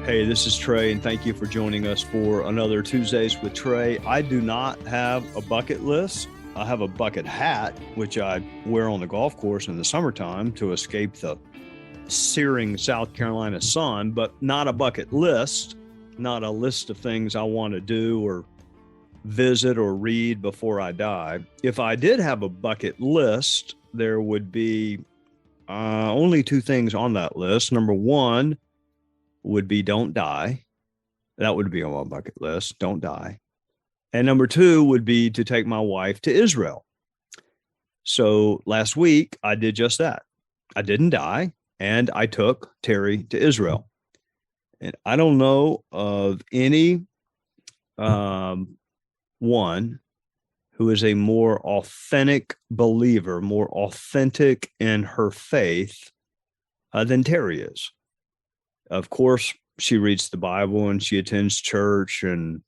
Hey, this is Trey, and thank you for joining us for another Tuesdays with Trey. I do not have a bucket list. I have a bucket hat, which I wear on the golf course in the summertime to escape the searing South Carolina sun, but not a bucket list, not a list of things I want to do or visit or read before I die. If I did have a bucket list, there would be only two things on that list. Number one would be don't die. That would be on my bucket list. Don't die. And number two would be to take my wife to Israel. So last week I did just that. I didn't die, and I took Terry to Israel. And I don't know of any one who is a more authentic believer, more authentic in her faith than Terry is. Of course, she reads the Bible and she attends church and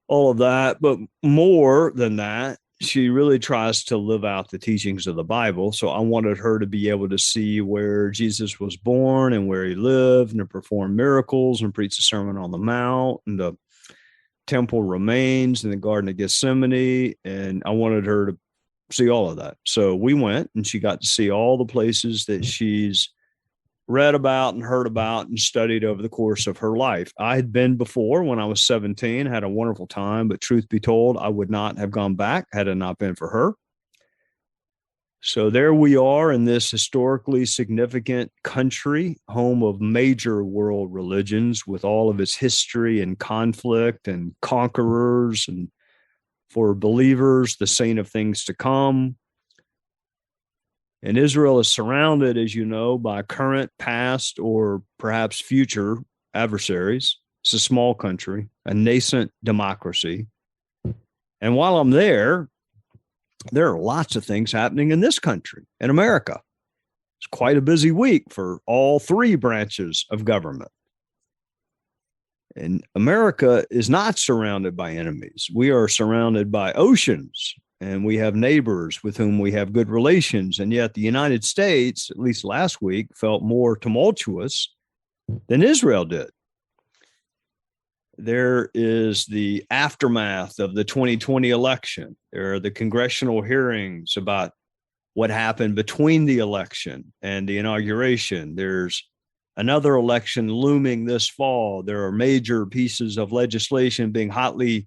all of that. But more than that, she really tries to live out the teachings of the Bible. So I wanted her to be able to see where Jesus was born and where he lived, and to perform miracles and preach the Sermon on the Mount and the temple remains in the Garden of Gethsemane. And I wanted her to see all of that. So we went, and she got to see all the places that she's read about and heard about and studied over the course of her life. I had been before when I was 17, had a wonderful time, but truth be told, I would not have gone back had it not been for her. So there we are in this historically significant country, home of major world religions, with all of its history and conflict and conquerors, and for believers, the saint of things to come. And Israel is surrounded, as you know, by current, past, or perhaps future adversaries. It's a small country, a nascent democracy. And while I'm there are lots of things happening in this country, in America. It's quite a busy week for all three branches of government. And America is not surrounded by enemies. We are surrounded by oceans, and we have neighbors with whom we have good relations. And yet the United States, at least last week, felt more tumultuous than Israel did. There is the aftermath of the 2020 election. There are the congressional hearings about what happened between the election and the inauguration. There's another election looming this fall. There are major pieces of legislation being hotly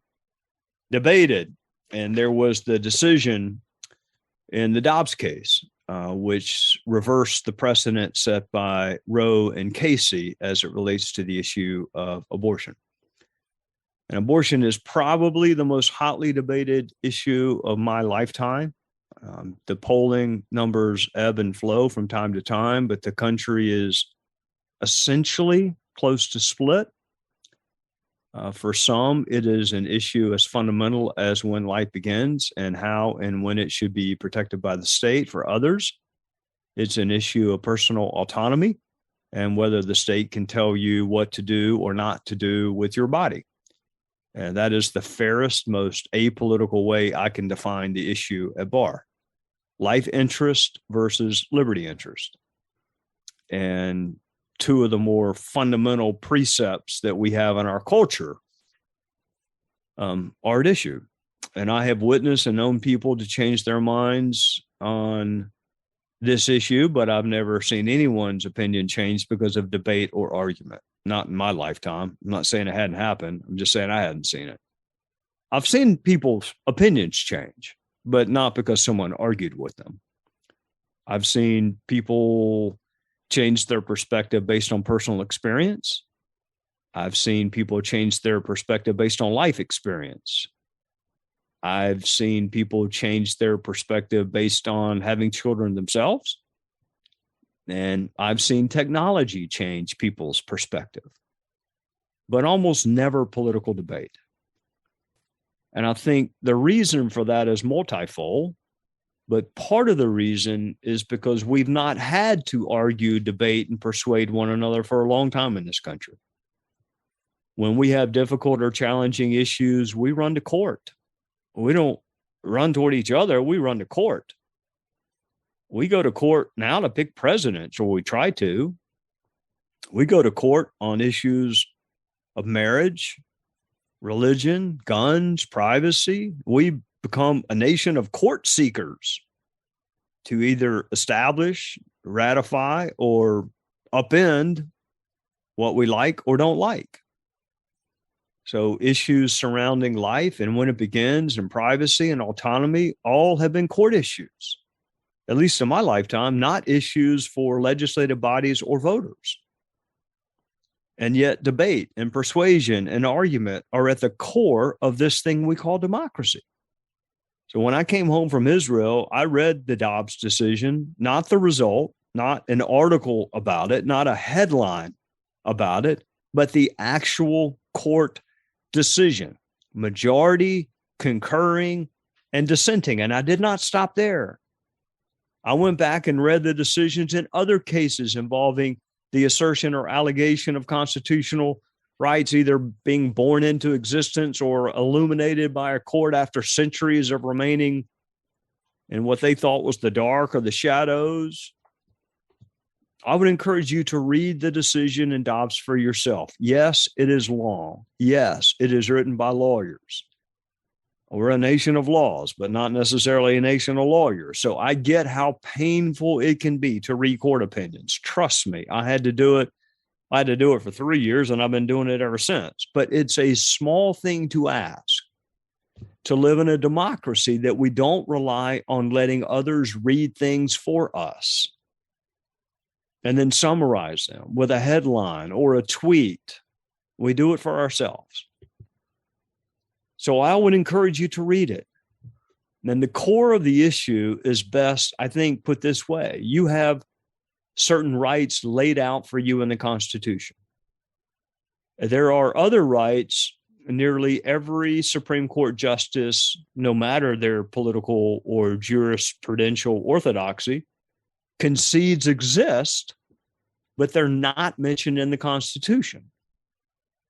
debated. And there was the decision in the Dobbs case, which reversed the precedent set by Roe and Casey as it relates to the issue of abortion. And abortion is probably the most hotly debated issue of my lifetime. The polling numbers ebb and flow from time to time, but the country is essentially close to split. For some, it is an issue as fundamental as when life begins and how and when it should be protected by the state. For others, it's an issue of personal autonomy and whether the state can tell you what to do or not to do with your body. And that is the fairest, most apolitical way I can define the issue at bar. Life interest versus liberty interest. And two of the more fundamental precepts that we have in our culture are at issue. And I have witnessed and known people to change their minds on this issue, but I've never seen anyone's opinion change because of debate or argument. Not in my lifetime. I'm not saying it hadn't happened. I'm just saying I hadn't seen it. I've seen people's opinions change, but not because someone argued with them. I've seen people change their perspective based on personal experience. I've seen people change their perspective based on life experience. I've seen people change their perspective based on having children themselves. And I've seen technology change people's perspective, but almost never political debate. And I think the reason for that is multifold. But part of the reason is because we've not had to argue, debate, and persuade one another for a long time in this country. When we have difficult or challenging issues, we run to court. We don't run toward each other. We run to court. We go to court now to pick presidents, or we try to. We go to court on issues of marriage, religion, guns, privacy. We become a nation of court seekers to either establish, ratify, or upend what we like or don't like. So issues surrounding life and when it begins and privacy and autonomy all have been court issues, at least in my lifetime, not issues for legislative bodies or voters. And yet debate and persuasion and argument are at the core of this thing we call democracy. So when I came home from Israel, I read the Dobbs decision, not the result, not an article about it, not a headline about it, but the actual court decision, majority concurring and dissenting. And I did not stop there. I went back and read the decisions in other cases involving the assertion or allegation of constitutional rights either being born into existence or illuminated by a court after centuries of remaining in what they thought was the dark or the shadows. I would encourage you to read the decision in Dobbs for yourself. Yes, it is long. Yes, it is written by lawyers. We're a nation of laws, but not necessarily a nation of lawyers. So I get how painful it can be to read court opinions. Trust me, I had to do it. I had to do it for 3 years, and I've been doing it ever since. But it's a small thing to ask to live in a democracy that we don't rely on letting others read things for us and then summarize them with a headline or a tweet. We do it for ourselves. So I would encourage you to read it. And the core of the issue is best, I think, put this way. You have certain rights laid out for you in the Constitution. There are other rights nearly every Supreme Court justice, no matter their political or jurisprudential orthodoxy, concedes exist, but they're not mentioned in the Constitution.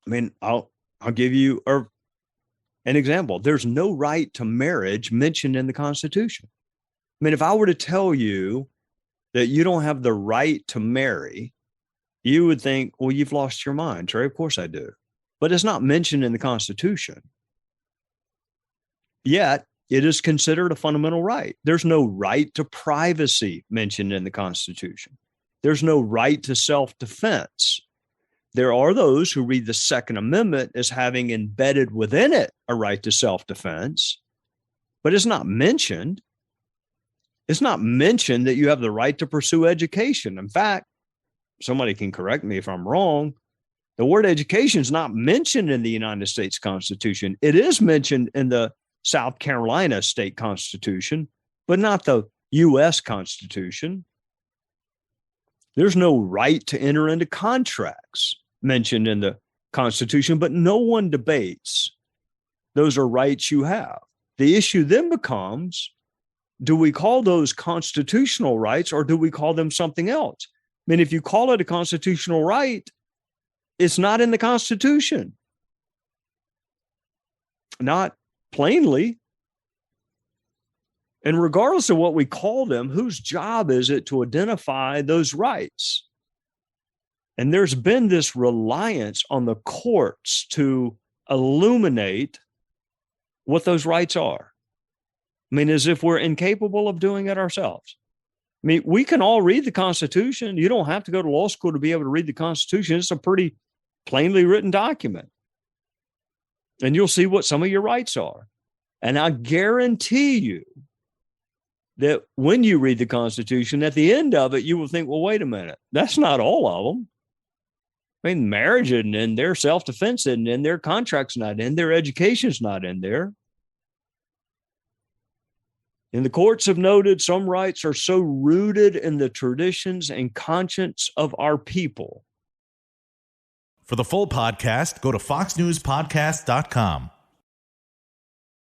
I mean, I'll give you an example. There's no right to marriage mentioned in the Constitution. I mean, if I were to tell you that you don't have the right to marry, you would think, well, you've lost your mind, Trey. Of course I do. But it's not mentioned in the Constitution. Yet, it is considered a fundamental right. There's no right to privacy mentioned in the Constitution. There's no right to self-defense. There are those who read the Second Amendment as having embedded within it a right to self-defense, but it's not mentioned. It's not mentioned that you have the right to pursue education. In fact, somebody can correct me if I'm wrong, the word education is not mentioned in the United States Constitution. It is mentioned in the South Carolina state constitution, but not the U.S. Constitution. There's no right to enter into contracts mentioned in the Constitution, but no one debates those are rights you have. The issue then becomes, do we call those constitutional rights or do we call them something else? I mean, if you call it a constitutional right, it's not in the Constitution. Not plainly. And regardless of what we call them, whose job is it to identify those rights? And there's been this reliance on the courts to illuminate what those rights are. I mean, as if we're incapable of doing it ourselves. I mean, we can all read the Constitution. You don't have to go to law school to be able to read the Constitution. It's a pretty plainly written document. And you'll see what some of your rights are. And I guarantee you that when you read the Constitution, at the end of it, you will think, well, wait a minute, that's not all of them. I mean, marriage isn't in there, self-defense isn't in there, contract's not in there, education's not in there. And the courts have noted some rights are so rooted in the traditions and conscience of our people. For the full podcast, go to foxnewspodcast.com.